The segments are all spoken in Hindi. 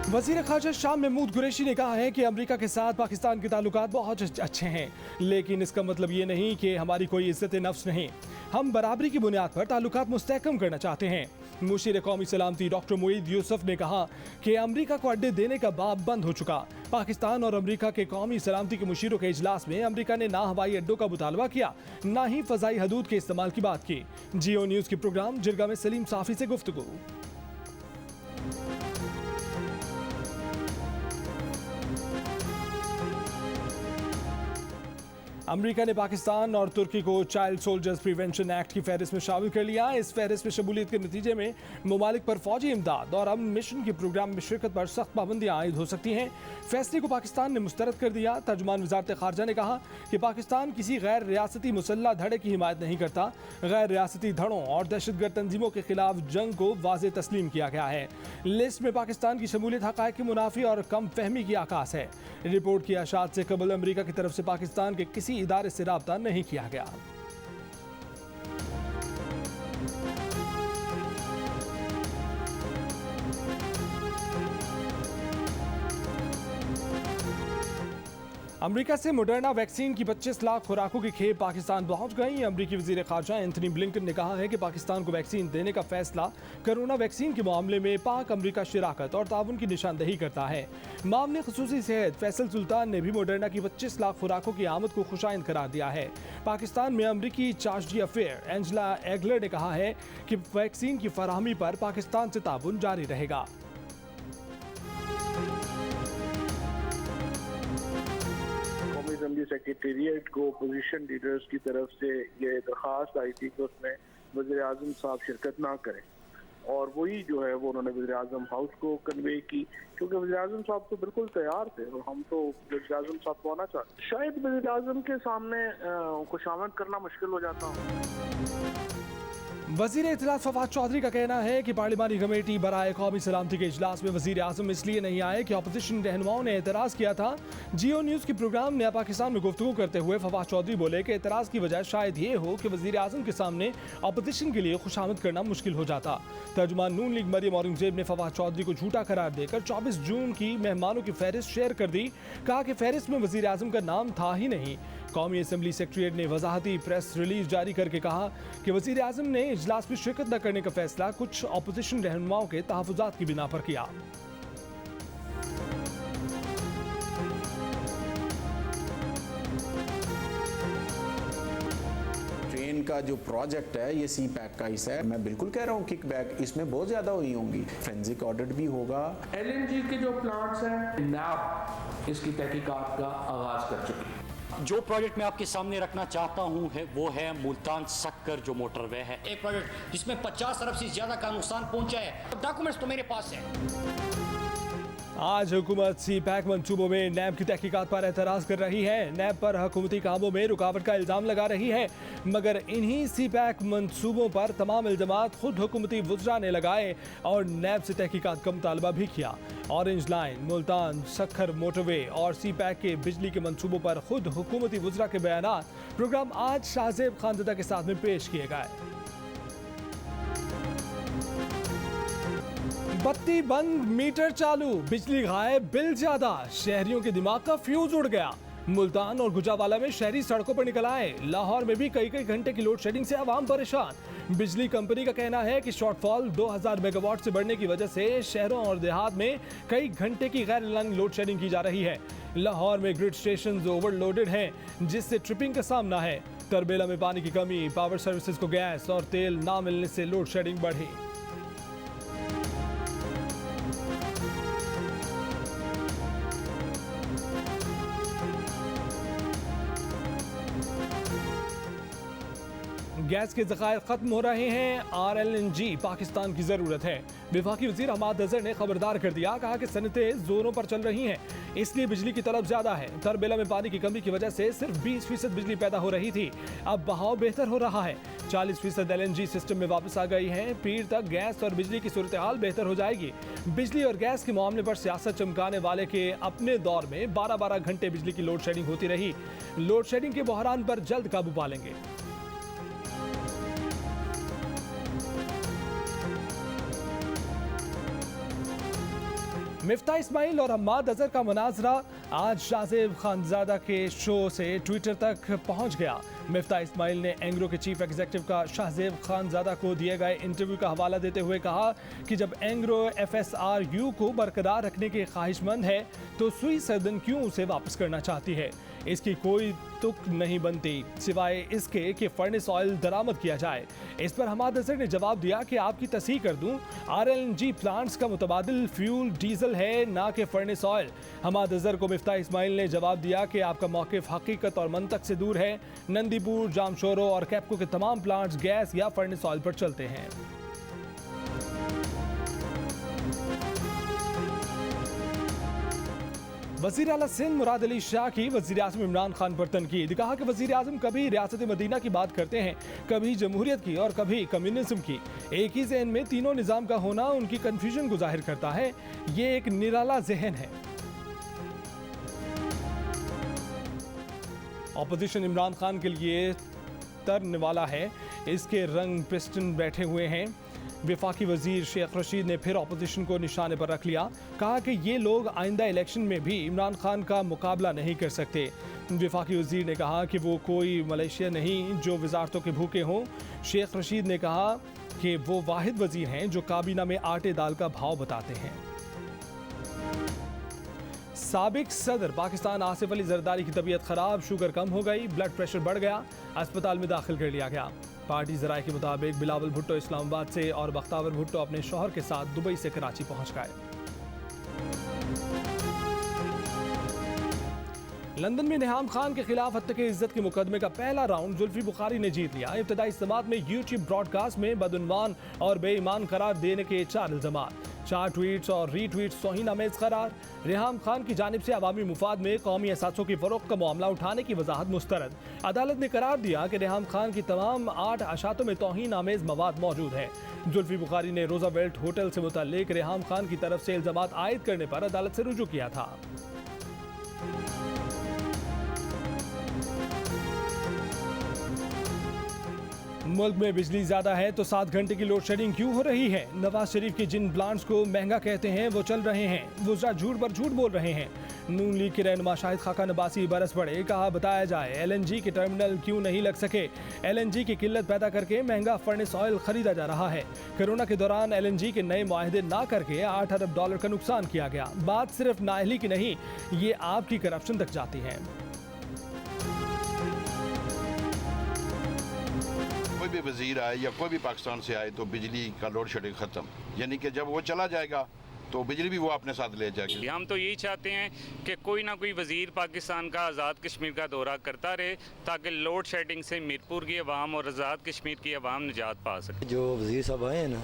वज़ीर ख़ारजा शाह महमूद कुरैशी ने कहा है कि अमेरिका के साथ पाकिस्तान के ताल्लुकात बहुत अच्छे हैं, लेकिन इसका मतलब ये नहीं कि हमारी कोई इज़्ज़त नफ्स नहीं। हम बराबरी की बुनियाद पर ताल्लुकात मुस्तहकम करना चाहते हैं। मुशीर कौमी सलामती डॉक्टर मुईद यूसुफ ने कहा कि अमेरिका को अड्डे देने का बाब बंद हो चुका। पाकिस्तान और अमेरिका के कौमी सलामती के मुशीरों के इजलास में अमेरिका ने ना हवाई अड्डों का मुतालबा किया, ना ही फ़ज़ाई हदूद के इस्तेमाल की बात की। जियो न्यूज़ के प्रोग्राम जिरगा में सलीम साफ़ी से गुफ्तगू। अमेरिका ने पाकिस्तान और तुर्की को चाइल्ड सोल्जर्स प्रिवेंशन एक्ट की फहरिस्त में शामिल कर लिया। इस फहरिस्त में शमूलियत के नतीजे में ममालिक पर फौजी इमदाद और अमन मिशन के प्रोग्राम में शिरकत पर सख्त पाबंदियां आयद हो सकती हैं। फैसले को पाकिस्तान ने मुस्तरद कर दिया। तर्जुमान वज़ारत ख़ारजा ने कहा कि पाकिस्तान किसी गैर रियासती मुसल्लह धड़े की हिमायत नहीं करता। गैर रियासती धड़ों और दहशतगर्द तंजीमों के खिलाफ जंग को वाज़े तस्लीम किया गया है। लिस्ट में पाकिस्तान की शमूलियत हक़ाइक़ की मुनाफी और कम फहमी की आकाश है। रिपोर्ट की अशात से कबल अमेरिका की तरफ से पाकिस्तान के किसी इदारे से राब्ता नहीं किया गया। अमेरिका से मोडर्ना वैक्सीन की 25 लाख खुराकों की खेप पाकिस्तान पहुंच गई। अमेरिकी वज़ीर ख़ारजा एंथनी ब्लिंकन ने कहा है कि पाकिस्तान को वैक्सीन देने का फैसला कोरोना वैक्सीन के मामले में पाक अमेरिका शराकत और ताउन की निशानदही करता है। मामले ख़ुसूसी सेहत फैसल सुल्तान ने भी मोडर्ना की 25 लाख खुराकों की आमद को खुशाइंद करार दिया है। पाकिस्तान में अमेरिकी चार्ज डी अफेयर एंजेला एगलर ने कहा है कि वैक्सीन की फराहमी पर पाकिस्तान से ताउन जारी रहेगा। असेंबली सेक्रेटेरिएट को अपोजिशन लीडर्स की तरफ से ये दरख्वास्त आई थी कि उसमें वज़ीर आज़म साहब शिरकत ना करें, और वही जो है वो उन्होंने वज़ीर आज़म हाउस को कन्वे की, क्योंकि वज़ीर आज़म साहब तो बिल्कुल तैयार थे और हम तो वज़ीर आज़म साहब को आना चाहते। शायद वज़ीर आज़म के सामने खुशामद करना मुश्किल हो जाता हूँ। वज़ीर इत्तलात फवाद चौधरी का कहना है कि पार्लिमानी कमेटी बराए कौमी सलामती के इजलास में वज़ीर आज़म इसलिए नहीं आए कि अपोजिशन रहनुमाओं ने एतराज़ किया था। जियो न्यूज़ के प्रोग्राम नया पाकिस्तान में गुफ्तगू करते हुए फवाद चौधरी बोले कि एतराज़ की वजह शायद ये हो कि वज़ीर आज़म के सामने अपोजिशन के लिए खुशामद करना मुश्किल हो जाता। तर्जुमान नून लीग मरियम औरंगज़ेब ने फवाद चौधरी को झूठा करार देकर 24 जून की मेहमानों की फहरिस्त शेयर कर दी। कहा कि फहरिस्त में वज़ीर आज़म का नाम था ही नहीं। कौमी असम्बली सेक्रेटेरिएट ने वजाहती प्रेस रिलीज जारी करके कहा कि वज़ीर आज़म ने इजलास में शिरकत न करने का फैसला कुछ अपोजिशन रहनुमाओं के तहफ़्फ़ुज़ात की बिना पर किया। ट्रेन का जो प्रोजेक्ट है ये सी पैक का हिस्सा है। मैं बिल्कुल कह रहा हूँ किक बैक इसमें बहुत ज़्यादा हुई होंगी। फोरेंसिक ऑडिट भी होगा। LNG के जो प्लांट्स हैं नैब इसकी तहकीकात का आगाज कर चुकी है। जो प्रोजेक्ट मैं आपके सामने रखना चाहता हूं है वो है मुल्तान सक्कर जो मोटरवे है, एक प्रोजेक्ट जिसमें 50 अरब से ज्यादा का नुकसान पहुंचा है। डॉक्यूमेंट्स तो मेरे पास है। आज हुकूमत सी पैक मंसूबों में नैब की तहकीकात पर एतराज़ कर रही है। नैब पर हुकूमती कामों में रुकावट का इल्ज़ाम लगा रही है, मगर इन्हीं सी पैक मंसूबों पर तमाम इल्ज़ामात खुद हुकूमती वुज़रा ने लगाए और नैब से तहकीकात का मुतालबा भी किया। Orange line, Multan Sukkur motorway और सी पैक के बिजली के मंसूबों पर खुद हुकूमती वुज़रा के बयानात प्रोग्राम आज शाहज़ेब खानज़दा के साथ में पेश किए गए। बत्ती बंद, मीटर चालू, बिजली गायब, बिल ज्यादा, शहरियों के दिमाग का फ्यूज उड़ गया। मुल्तान और गुजरावाला में शहरी सड़कों पर निकल आए। लाहौर में भी कई घंटे की लोड शेडिंग से आवाम परेशान। बिजली कंपनी का कहना है कि शॉर्टफॉल 2000 मेगावाट से बढ़ने की वजह से शहरों और देहात में कई घंटे की गैर लाइन लोड शेडिंग की जा रही है। लाहौर में ग्रिड स्टेशन ओवरलोडेड हैं, जिससे ट्रिपिंग का सामना है। तरबेला में पानी की कमी, पावर सर्विसेज को गैस और तेल ना मिलने से लोड शेडिंग बढ़ी। गैस के ज़खायर ख़त्म हो रहे हैं। RLNG पाकिस्तान की ज़रूरत है। वफाकी वज़ीर हमाद अज़हर ने खबरदार कर दिया, कहा कि सनतें जोरों पर चल रही हैं, इसलिए बिजली की तलब ज़्यादा है। तरबेला में पानी की कमी की वजह से सिर्फ 20% बिजली पैदा हो रही थी, अब बहाव बेहतर हो रहा है। 40% LNG सिस्टम में वापस आ गई है। पीर तक गैस और बिजली की सूरत हाल बेहतर हो जाएगी। बिजली और गैस के मामले पर सियासत चमकाने वाले के अपने दौर में 12-12 घंटे बिजली की लोड शेडिंग होती रही। लोड शेडिंग के बहरान पर जल्द काबू पा लेंगे। मिफ्ता इस्माइल और हम्माद अजहर का मुनाजरा आज शाहजेब खानजादा के शो से ट्विटर तक पहुंच गया। मिफ्ता इस्माइल ने एंग्रो के चीफ एग्जीक्यूटिव का शाहजेब खानजादा को दिए गए इंटरव्यू का हवाला देते हुए कहा कि जब एंग्रो FSRU को बरकरार रखने के ख्वाहिशमंद है तो सुई सर्दन क्यों उसे वापस करना चाहती है। इसकी कोई तुक नहीं बनती सिवाय इसके कि फर्नेस ऑयल दरामद किया जाए। इस पर हम्माद अजहर ने जवाब दिया कि आपकी तस्दीक कर दूं, RLNG प्लांट्स का मुतबादिल फ्यूल डीजल है ना कि फर्नेस ऑयल। हम्माद अजहर को मिफ्ता इस्माइल ने जवाब दिया कि आपका मौक़िफ़ हकीकत और मंतक से दूर है। नंदीपुर, जामशोरो और कैप्को के तमाम प्लांट्स गैस या फर्नेस ऑयल पर चलते हैं। वज़ीर आला सिंध मुराद अली शाह की वज़ीर आज़म इमरान खान पर तनकीद। कहा कि वज़ीर आज़म कभी रियासत मदीना की बात करते हैं, कभी जमहूरियत की और कभी कम्युनिज्म की। एक ही जहन में तीनों निज़ाम का होना उनकी कन्फ्यूजन को जाहिर करता है। ये एक निराला जहन है। ऑपोजिशन इमरान खान के लिए तरने वाला है, इसके रंग पिस्टन बैठे हुए हैं। वफाकी वजीर शेख रशीद ने फिर अपोजिशन को निशाने पर रख लिया। कहा कि ये लोग आइंदा इलेक्शन में भी इमरान खान का मुकाबला नहीं कर सकते। वफाकी वजीर ने कहा कि वो कोई मलेशिया नहीं जो वजारतों के भूखे हों। शेख रशीद ने कहा कि वो वाहिद वजीर हैं जो काबीना में आटे दाल का भाव बताते हैं। साबिक सदर पाकिस्तान आसिफ अली जरदारी की तबीयत खराब, शुगर कम हो गई, ब्लड प्रेशर बढ़ गया, अस्पताल में दाखिल कर लिया गया। पार्टी जराये के मुताबिक बिलावल भुट्टो इस्लामाबाद से और बख्तावर भुट्टो अपने शौहर के साथ दुबई से कराची पहुंच गए। लंदन में निहाम खान के खिलाफ हत्या की इज्जत के मुकदमे का पहला राउंड जुल्फी बुखारी ने जीत लिया। इब्तदाई समात में यूट्यूब ब्रॉडकास्ट में बदउनवान और बेईमान करार देने के 4 इल्जामात, 4 ट्वीट्स और रीट्वीट्स तौहीन-आमेज करार। रिहाम खान की जानिब से अवामी मुफाद में कौमी असासों की फरोख्त का मामला उठाने की वजाहत मुस्तरद। अदालत ने करार दिया कि रिहाम खान की तमाम 8 अशातों में तौहीन-आमेज मवाद मौजूद है। जुल्फी बुखारी ने रोजावेल्ट होटल से मुतल्लिक रिहाम खान की तरफ से इल्जामात आयद करने पर अदालत से रुजू किया था। मुल्क में बिजली ज्यादा है तो 7 घंटे की लोड शेडिंग क्यों हो रही है? नवाज शरीफ के जिन प्लांट्स को महंगा कहते हैं वो चल रहे हैं। वुज़रा झूठ पर झूठ बोल रहे हैं। नून लीग के रहनुमा शाहिद खाकान अब्बासी बरस पड़े। कहा बताया जाए LNG के टर्मिनल क्यों नहीं लग सके। LNG की किल्लत पैदा करके महंगा फर्नेस ऑयल खरीदा जा रहा है। कोरोना के दौरान LNG के नए मुआहदे ना करके $8 अरब का नुकसान किया गया। बात सिर्फ नाअहली की नहीं, ये आपकी करप्शन तक जाती है। कोई भी वजीर आए या कोई भी पाकिस्तान से आए तो बिजली का लोड शेडिंग ख़त्म, यानी कि जब वो चला जाएगा तो बिजली भी वो अपने साथ ले जाएगी। हम तो यही चाहते हैं कि कोई ना कोई वजीर पाकिस्तान का आज़ाद कश्मीर का दौरा करता रहे ताकि लोड शेडिंग से मीरपुर की आवाम और आज़ाद कश्मीर की आवाम निजात पा सके। जो वजीर साहब आए हैं ना,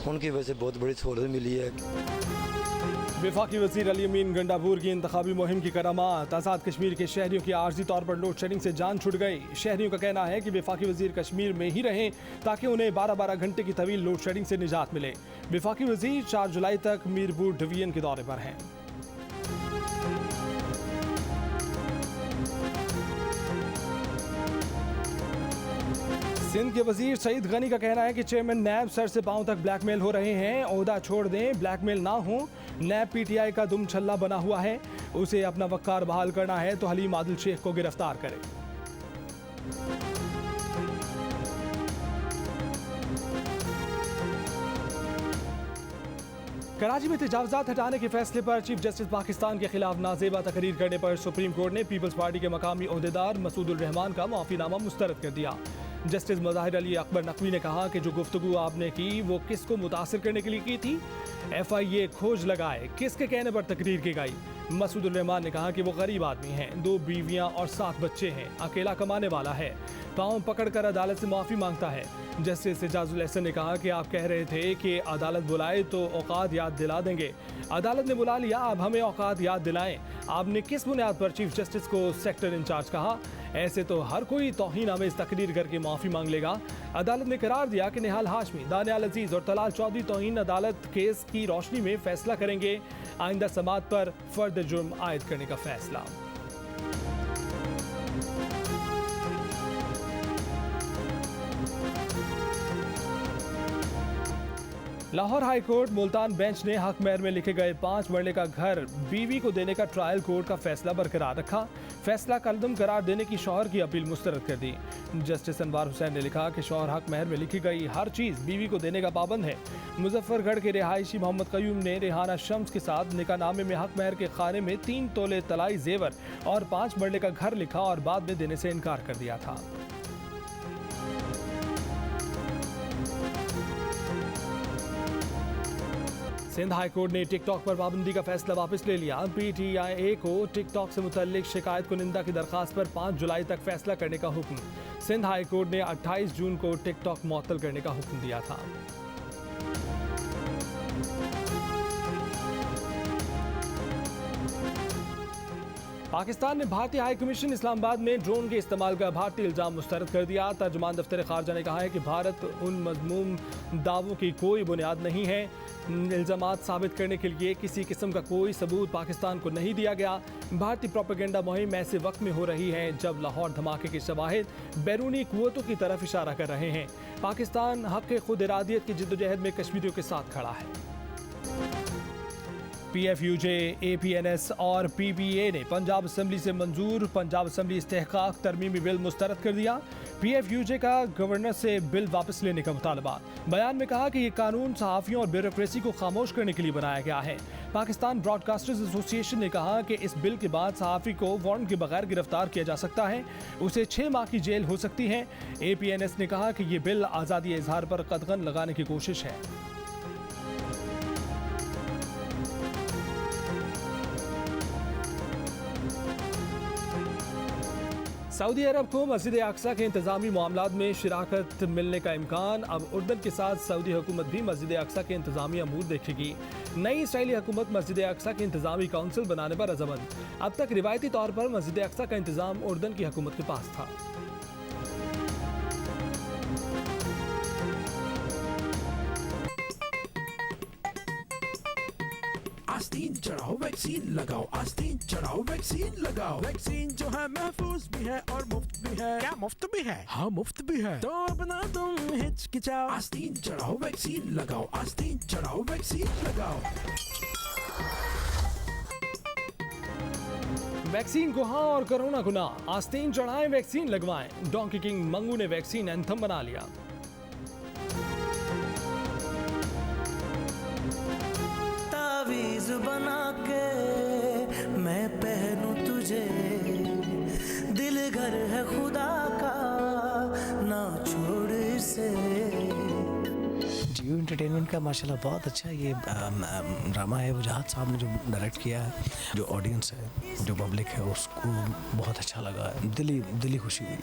उनकी वजह से बहुत बड़ी सहूलत मिली है। वफाकी वज़ीर अली अमीन गंडापुर की इंतखाबी मुहिम की करामात। आज़ाद कश्मीर के शहरियों की आर्जी तौर पर लोड शेडिंग से जान छुट गई। शहरियों का कहना है कि वफाकी वज़ीर कश्मीर में ही रहें ताकि उन्हें 12-12 घंटे की तवील लोड शेडिंग से निजात मिले। वफाकी वज़ीर 4 जुलाई तक मीरपुर डिवीजन के दौरे पर हैं। सिंध के वजीर सईद गनी का कहना है कि चेयरमैन नैब सर से पांव तक ब्लैकमेल हो रहे हैं। ओहदा छोड़ दें, ब्लैकमेल ना हो। नैब PTI का दुम छल्ला बना हुआ है, उसे अपना वक़ार बहाल करना है तो हलीम आदिल शेख को गिरफ्तार करे। कराची में तजावुज़ात हटाने के फैसले पर चीफ जस्टिस पाकिस्तान के खिलाफ नाजेबा तकरीर करने पर सुप्रीम कोर्ट ने पीपल्स पार्टी के मकामी ओहदेदार मसूदुर रहमान का माफ़ीनामा मुस्तरद कर दिया। जस्टिस मज़ाहिर अली अकबर नकवी ने कहा कि जो गुफ्तगू आपने की वो किसको मुतासिर करने के लिए की थी? FIA खोज लगाए, किसके कहने पर तकरीर की गई? मसूदुर रहमान ने कहा कि वो गरीब आदमी हैं, 2 बीवियां और 7 बच्चे हैं, अकेला कमाने वाला है, पाँव पकड़कर अदालत से माफ़ी मांगता है। जस्टिस एजाजुल एहसन ने कहा कि आप कह रहे थे कि अदालत बुलाए तो औकात याद दिला देंगे। अदालत ने बुला लिया, अब हमें औकात याद दिलाएं। आपने किस बुनियाद पर चीफ जस्टिस को सेक्टर इंचार्ज कहा? ऐसे तो हर कोई तौहीन-आमेज तकरीर करके माफ़ी मांग लेगा। अदालत ने करार दिया कि निहाल हाशमी, दानियाल अजीज और तलाल चौधरी तौहीन अदालत केस की रोशनी में फैसला करेंगे। आइंदा समात पर फर्द जुर्म आयद करने का फैसला। Lahore high court Multan bench ने हक महर में लिखे गए 5 मरले का घर बीवी को देने का ट्रायल कोर्ट का फैसला बरकरार रखा। फैसला कलदम करार देने की शौहर की अपील मुस्तरद कर दी। जस्टिस अनवार हुसैन ने लिखा कि शौहर हक महर में लिखी गई हर चीज़ बीवी को देने का पाबंद है। मुजफ्फरगढ़ के रिहायशी मोहम्मद कयूम ने रेहाना शम्स के साथ निकाहनामे में हक महर के खाने में 3 तोले तलाई जेवर और 5 मरले का घर लिखा और बाद में देने से इनकार कर दिया था। सिंध हाई कोर्ट ने टिकटॉक पर पाबंदी का फैसला वापस ले लिया। PTI को टिकटॉक से मुतल्लिक शिकायत कुनिंदा की दरखास्त पर 5 जुलाई तक फैसला करने का हुक्म। सिंध हाई कोर्ट ने 28 जून को टिकटॉक मुअत्तल करने का हुक्म दिया था। पाकिस्तान ने भारतीय हाई कमीशन इस्लामाबाद में ड्रोन के इस्तेमाल का भारतीय इल्ज़ाम मुस्तरद कर दिया। तर्जुमान दफ्तर खारजा ने कहा है कि भारत उन मज़मूम दावों की कोई बुनियाद नहीं है। इल्ज़ामात साबित करने के लिए किसी किस्म का कोई सबूत पाकिस्तान को नहीं दिया गया। भारतीय प्रोपेगेंडा मुहिम ऐसे वक्त में हो रही है जब लाहौर धमाके के शवाहिद बैरूनी कुव्वतों की तरफ इशारा कर रहे हैं। पाकिस्तान हक़ खुद इरादियत की जिद्दोजहद में कश्मीरियों के साथ खड़ा है। PFUJ, APNS और PPA ने पंजाब असम्बली से मंजूर पंजाब असम्बली इस्तेहकाक तरमीमी बिल मुस्तरद कर दिया। PFUJ का गवर्नर से बिल वापस लेने का मुतालबा। बयान में कहा कि ये कानून सहाफ़ियों और ब्यूरोक्रेसी को खामोश करने के लिए बनाया गया है। पाकिस्तान ब्रॉडकास्टर्स एसोसिएशन ने कहा कि इस बिल के बाद सहाफ़ी को वारंट के बगैर गिरफ्तार किया जा सकता है, उसे 6 माह की जेल हो सकती है। APNS ने कहा कि ये बिल आज़ादी इजहार पर कदगन लगाने की कोशिश है। सऊदी अरब को मस्जिद अक्सा के इंतजामी मामलात में शिराकत मिलने का इम्कान। अब उर्दन के साथ सऊदी हुकूमत भी मस्जिद अक्सा के इंतजामी अमूर देखेगी। नई इसराइली हुकूमत मस्जिद अक्सा के इंतजामी काउंसिल बनाने पर रज़ामंद। अब तक रिवायती तौर पर मस्जिद अक्सा का इंतजाम उर्दन की हुकूमत के पास था। आस्तीन चढ़ाओ वैक्सीन लगाओ, आस्तीन चढ़ाओ वैक्सीन लगाओ। वैक्सीन जो है महफूज भी है और मुफ्त भी है। क्या मुफ्त भी है? हाँ मुफ्त भी है। तो अपना तुम हिचकिचाओ, आस्तीन चढ़ाओ वैक्सीन लगाओ, आस्तीन चढ़ाओ वैक्सीन लगाओ। वैक्सीन को हाँ और कोरोना को ना। आस्तीन चढ़ाएं, वैक्सीन लगवाएं। डोंकी किंग मंगू ने वैक्सीन एंथम बना लिया। तावीज़ बना के मैं पहनूं तुझे, दिल घर है खुदा का ना छोड़ इसे। जियो एंटरटेनमेंट का माशाल्लाह बहुत अच्छा ये ड्रामा है। वजाहत साहब ने जो डायरेक्ट किया है, जो ऑडियंस है, जो पब्लिक है, उसको बहुत अच्छा लगा है। दिली खुशी हुई।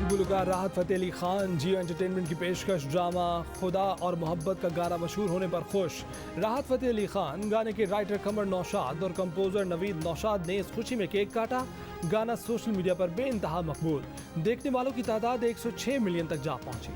गुलकार राहत फ़तेह अली खान जियो एंटरटेनमेंट की पेशकश ड्रामा खुदा और मोहब्बत का गाना मशहूर होने पर खुश। राहत फ़तेह अली खान गाने के राइटर कमर नौशाद और कंपोज़र नवीद नौशाद ने इस खुशी में केक काटा। गाना सोशल मीडिया पर बेइंतहा मकबूल। देखने वालों की तादाद 106 मिलियन तक जा पहुंची।